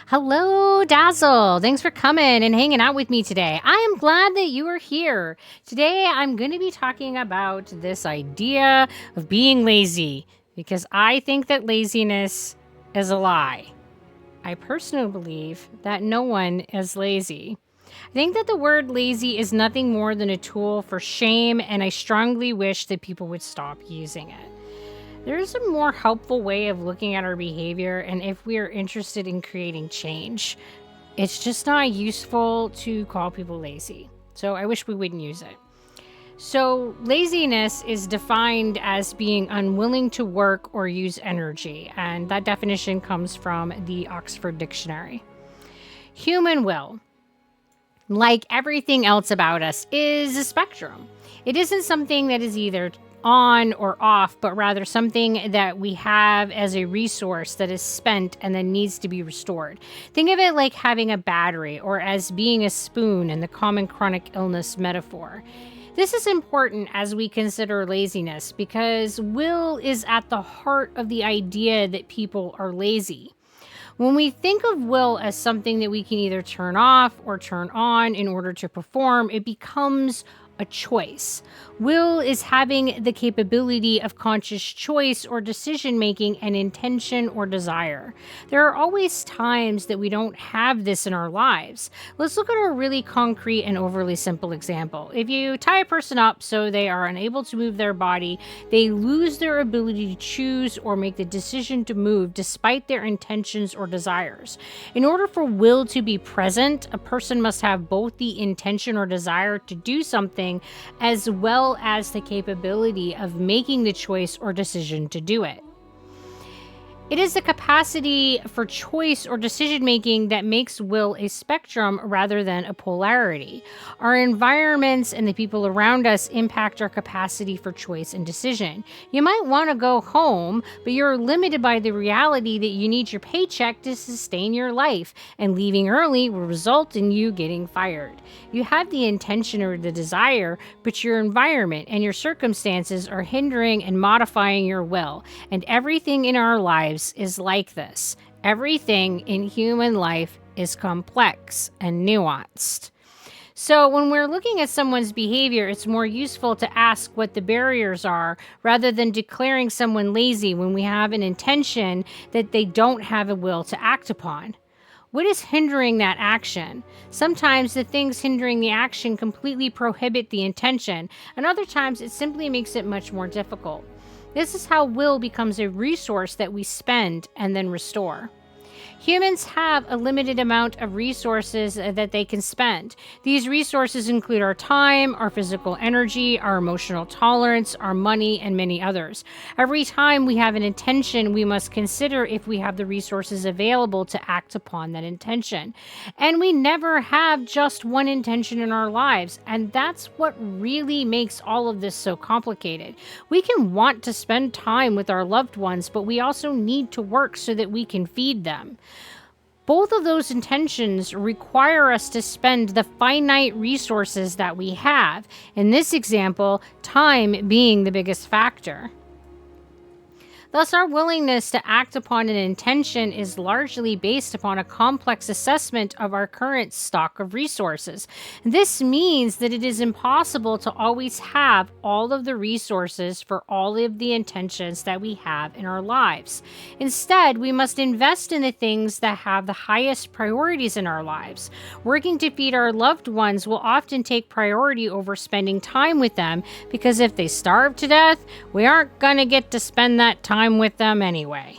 Hello, Dazzle. Thanks for coming and hanging out with me today. I am glad that you are here. Today, I'm going to be talking about this idea of being lazy because I think that laziness is a lie. I personally believe that no one is lazy. I think that the word lazy is nothing more than a tool for shame, and I strongly wish that people would stop using it. There's a more helpful way of looking at our behavior, and if we are interested in creating change, it's just not useful to call people lazy. So I wish we wouldn't use it. So, laziness is defined as being unwilling to work or use energy, and that definition comes from the Oxford Dictionary. Human will, like everything else about us, is a spectrum. It isn't something that is either on or off, but rather something that we have as a resource that is spent and then needs to be restored. Think of it like having a battery or as being a spoon in the common chronic illness metaphor. This is important as we consider laziness because will is at the heart of the idea that people are lazy. When we think of will as something that we can either turn off or turn on in order to perform, it becomes a choice. Will is having the capability of conscious choice or decision making and intention or desire. There are always times that we don't have this in our lives. Let's look at a really concrete and overly simple example. If you tie a person up so they are unable to move their body, they lose their ability to choose or make the decision to move despite their intentions or desires. In order for will to be present, a person must have both the intention or desire to do something as well as the capability of making the choice or decision to do it. It is the capacity for choice or decision making that makes will a spectrum rather than a polarity. Our environments and the people around us impact our capacity for choice and decision. You might want to go home, but you're limited by the reality that you need your paycheck to sustain your life, and leaving early will result in you getting fired. You have the intention or the desire, but your environment and your circumstances are hindering and modifying your will, and everything in our lives is like this. Everything in human life is complex and nuanced. So, when we're looking at someone's behavior, it's more useful to ask what the barriers are rather than declaring someone lazy when we have an intention that they don't have a will to act upon. What is hindering that action? Sometimes the things hindering the action completely prohibit the intention, and other times it simply makes it much more difficult. This is how will becomes a resource that we spend and then restore. Humans have a limited amount of resources that they can spend. These resources include our time, our physical energy, our emotional tolerance, our money, and many others. Every time we have an intention, we must consider if we have the resources available to act upon that intention. And we never have just one intention in our lives, and that's what really makes all of this so complicated. We can want to spend time with our loved ones, but we also need to work so that we can feed them. Both of those intentions require us to spend the finite resources that we have. In this example, time being the biggest factor. Thus, our willingness to act upon an intention is largely based upon a complex assessment of our current stock of resources. This means that it is impossible to always have all of the resources for all of the intentions that we have in our lives. Instead, we must invest in the things that have the highest priorities in our lives. Working to feed our loved ones will often take priority over spending time with them because if they starve to death, we aren't going to get to spend that time with them anyway.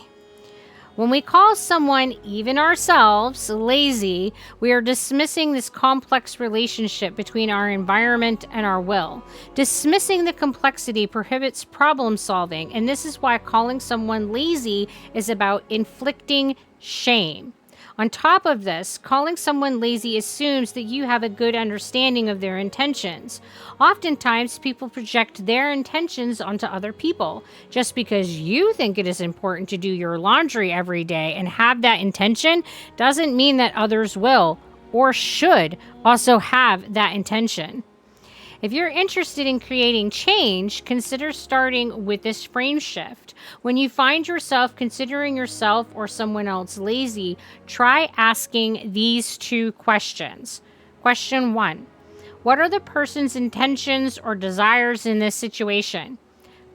When we call someone, even ourselves, lazy, we are dismissing this complex relationship between our environment and our will. Dismissing the complexity prohibits problem solving, and this is why calling someone lazy is about inflicting shame. On top of this, calling someone lazy assumes that you have a good understanding of their intentions. Oftentimes, people project their intentions onto other people. Just because you think it is important to do your laundry every day and have that intention doesn't mean that others will or should also have that intention. If you're interested in creating change, consider starting with this frame shift. When you find yourself considering yourself or someone else lazy, try asking these two questions. Question 1: what are the person's intentions or desires in this situation?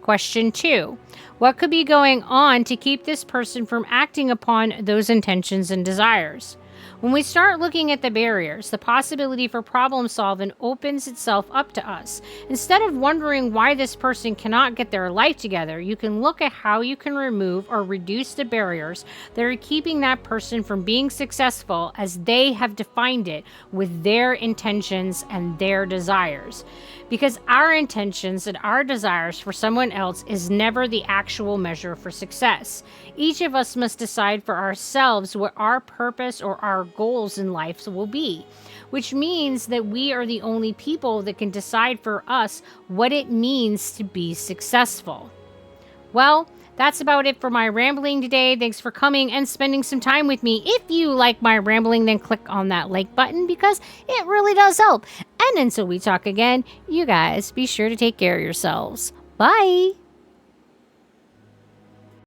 Question 2: what could be going on to keep this person from acting upon those intentions and desires? When we start looking at the barriers, the possibility for problem solving opens itself up to us. Instead of wondering why this person cannot get their life together, you can look at how you can remove or reduce the barriers that are keeping that person from being successful as they have defined it with their intentions and their desires. Because our intentions and our desires for someone else is never the actual measure for success. Each of us must decide for ourselves what our purpose or our goals in life will be, which means that we are the only people that can decide for us what it means to be successful. Well, that's about it for my rambling today. Thanks for coming and spending some time with me. If you like my rambling, then click on that like button because it really does help. And until we talk again, you guys be sure to take care of yourselves. Bye.